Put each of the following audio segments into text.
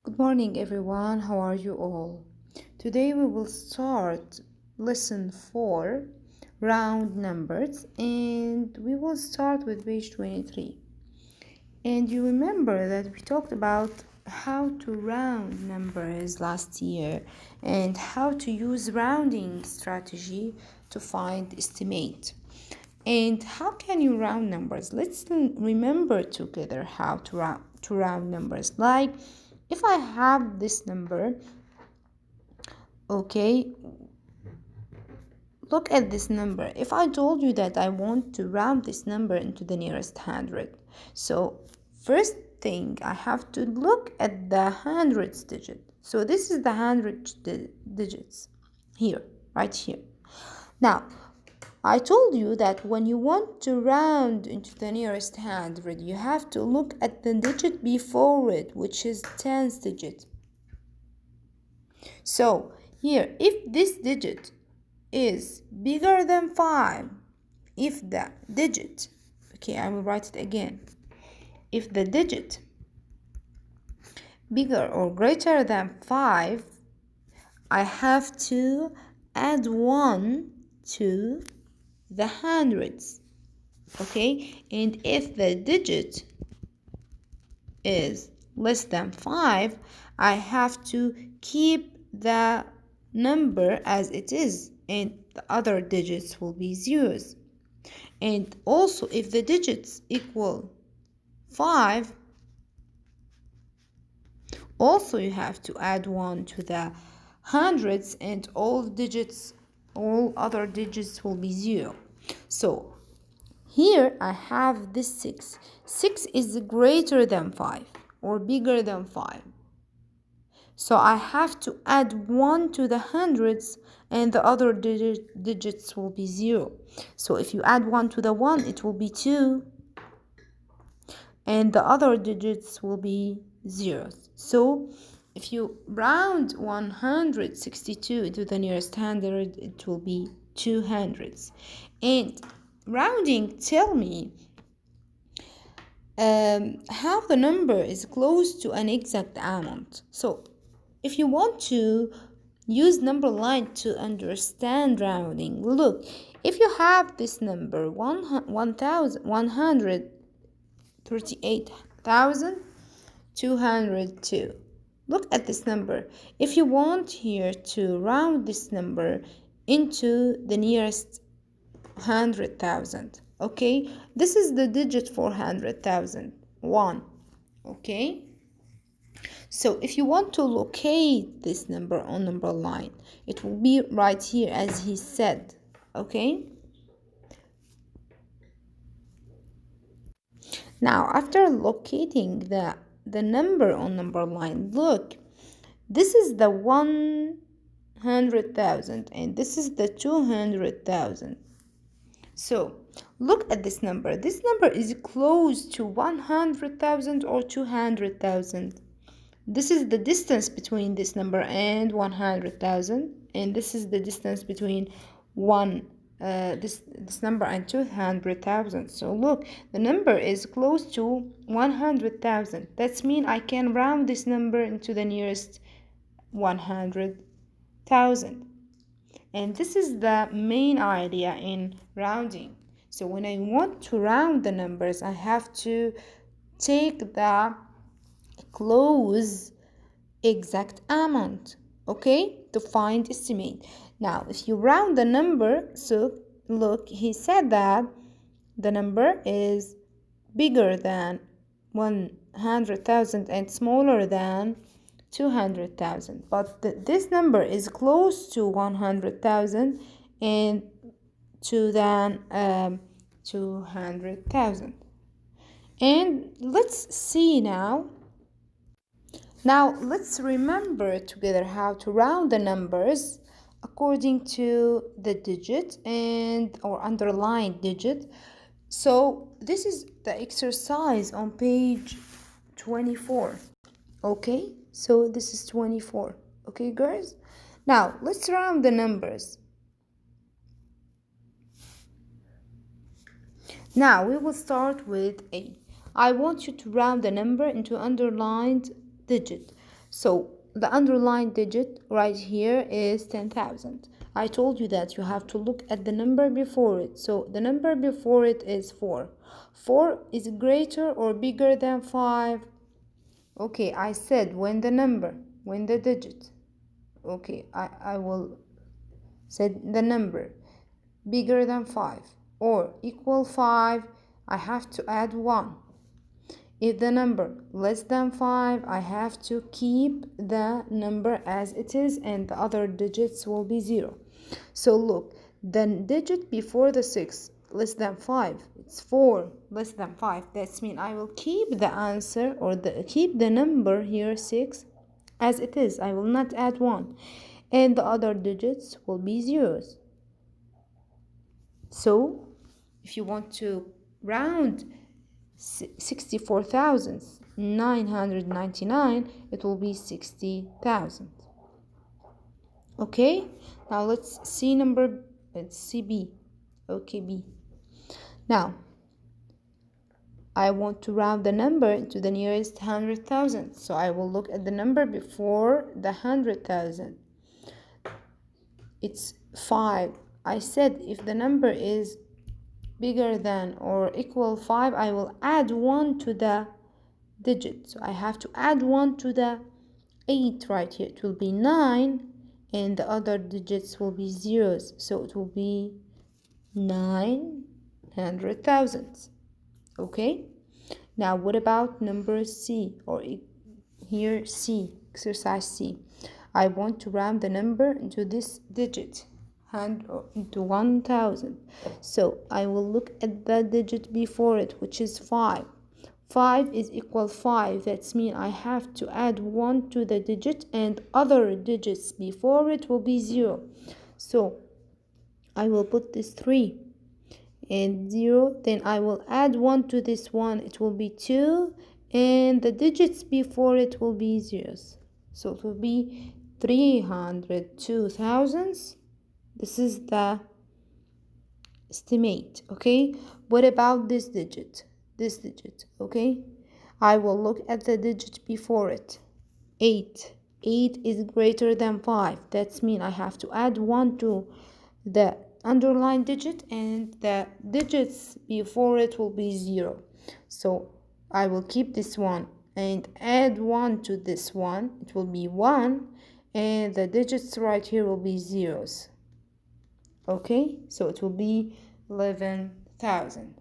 Good morning, everyone. How are you all? Today we will start lesson 4, round numbers, and we will start with page 23. And you remember that we talked about how to round numbers last year and how to use rounding strategy to find estimate. And how can you round numbers? Let's remember together how to round numbers. Like if I have this number, okay, look at this number. If I told you that I want to round this number into the nearest hundred, so first thing I have to look at the hundreds digit. So this is the hundred digits here, right here. Now, I told you that when you want to round into the nearest hundred, you have to look at the digit before it, which is tens digit. So here, if this digit is bigger than 5, if the digit, okay, I will write it again. If the digit bigger or greater than 5, I have to add 1 to the hundreds, okay? And if the digit is less than 5, I have to keep the number as it is, and the other digits will be zeros. And also, if the digits equal 5, also you have to add 1 to the hundreds, and all other digits will be 0. So here I have this 6. 6 is greater than 5 or bigger than 5. So I have to add 1 to the hundreds, and the other digits will be 0. So if you add 1 to the 1, it will be 2, and the other digits will be zeros. So if you round 162 to the nearest hundred, it will be 200s. And rounding tell me how the number is close to an exact amount. So if you want to use number line to understand rounding, look, if you have this number 138,202, look at this number. If you want here to round this number into the nearest 100,000, okay, this is the digit for 100,000, 1, okay. So if you want to locate this number on number line, it will be right here as he said, okay. Now after locating the number on number line, look, this is the 100,000 and this is the 200,000. So look at this number. This number is close to 100,000 or 200,000. This is the distance between this number and 100,000, and this is the distance between this number and 200,000. So look, the number is close to 100,000. That means I can round this number into the nearest 100,000. And this is the main idea in rounding. So when I want to round the numbers, I have to take the close exact amount, okay, to find estimate. Now if you round the number, so look, he said that the number is bigger than 100,000 and smaller than 200,000, but this number is close to 100,000 and to than 200,000. And let's see now. Now let's remember together how to round the numbers according to the digit and or underlined digit. So this is the exercise on page 24. Okay, so this is 24. Okay, girls? Now let's round the numbers. Now we will start with A. I want you to round the number into underlined digit. So the underlined digit right here is 10,000. I told you that you have to look at the number before it. So the number before it is 4. 4 is greater or bigger than 5? Okay, I said when the digit. Okay, I will say the number bigger than 5 or equal 5, I have to add 1. If the number less than 5, I have to keep the number as it is and the other digits will be 0. So look, the digit before the 6 less than 5, it's 4 less than 5. That means I will keep the answer or keep the number here 6 as it is. I will not add 1. And the other digits will be zeros. So if you want to round 64,999, it will be 60,000. Okay, now let's see B. Okay, B. Now I want to round the number to the nearest 100,000, so I will look at the number before the 100,000. It's 5. I said if the number is bigger than or equal 5, I will add 1 to the digit. So I have to add 1 to the 8 right here. It will be 9 and the other digits will be zeros. So it will be 900,000. Okay? Now what about number C, or here C, exercise C. I want to round the number into this digit and into 1,000. So I will look at the digit before it, which is 5. 5 is equal 5. That means I have to add 1 to the digit and other digits before it will be 0. So I will put this 3 and 0. Then I will add 1 to this 1. It will be 2. And the digits before it will be zeros. So it will be 302,000. This is the estimate. Okay, what about this digit? Okay, I will look at the digit before it. 8 is greater than 5. That means I have to add 1 to the underlined digit and the digits before it will be 0. So I will keep this one and add 1 to this one. It will be 1 and the digits right here will be zeros. Okay, so it will be 11,000.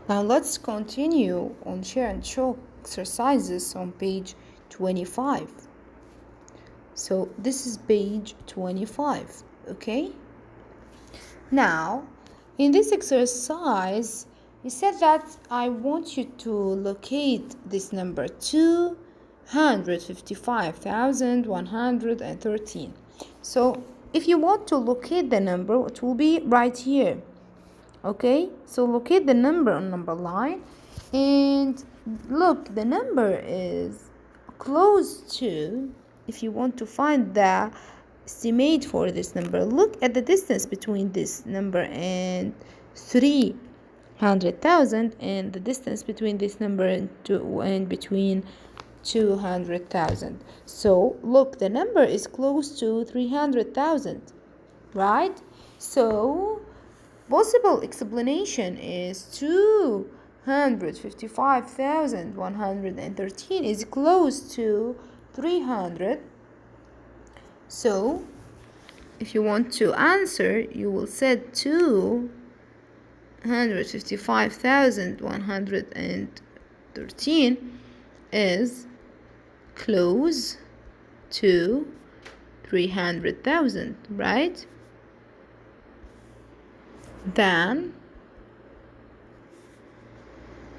Now let's continue on share and show exercises on page 25. So this is page 25, okay? Now, in this exercise, we said that I want you to locate this number 255,113. So if you want to locate the number, it will be right here. Okay, so locate the number on number line and look, the number is close to, if you want to find the estimate for this number, look at the distance between this number and 300,000 and the distance between this number and between 200,000. So look, the number is close to 300,000, right? So possible explanation is 255,113 is close to 300. So if you want to answer, you will set 255,113 is close to 300,000, right? Then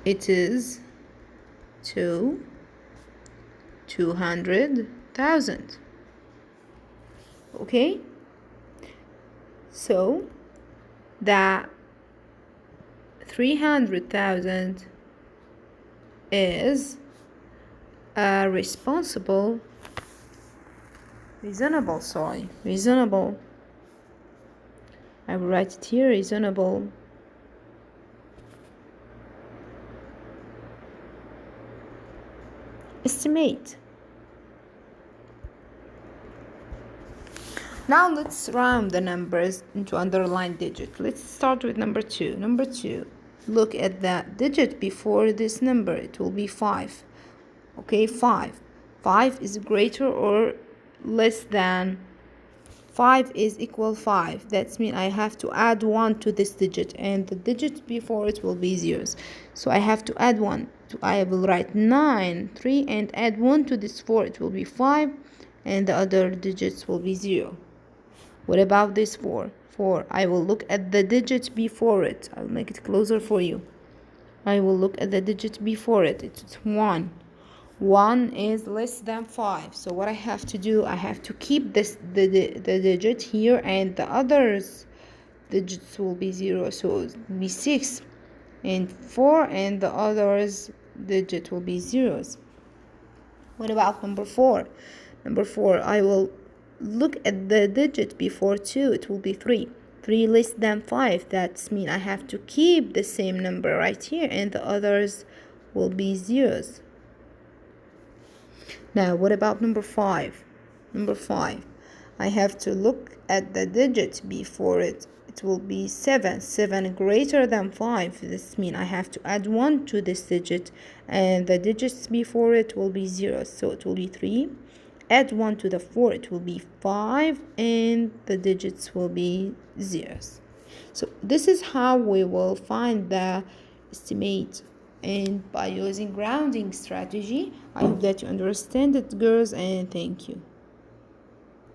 it is 200,000. Okay, so the 300,000 is reasonable. I will write it here, reasonable estimate. Now let's round the numbers into underlined digit. Let's start with number 2. Number 2, look at the digit before this number. It will be 5. Okay, 5. 5 is greater or less than 5 is equal 5. That means I have to add 1 to this digit, and the digit before it will be zeros. So I have to add 1. I will write 9, 3, and add 1 to this 4. It will be 5, and the other digits will be 0. What about this 4? 4. I will look at the digit before it. I'll make it closer for you. I will look at the digit before it. It's 1. 1 is less than 5. So what I have to do, I have to keep the digit here, and the others digits will be 0. So it will be 6 and 4, and the others digit will be zeros. What about number 4? Number 4, I will look at the digit before 2. It will be 3. 3 less than 5. That means I have to keep the same number right here, and the others will be zeros. Now, what about number 5? Number 5, I have to look at the digit before it. It will be 7. 7 greater than 5. This means I have to add 1 to this digit, and the digits before it will be 0. So it will be 3. Add 1 to the 4. It will be 5, and the digits will be zeros. So this is how we will find the estimate, and by using rounding strategy. I hope that you understand it, girls, and thank you.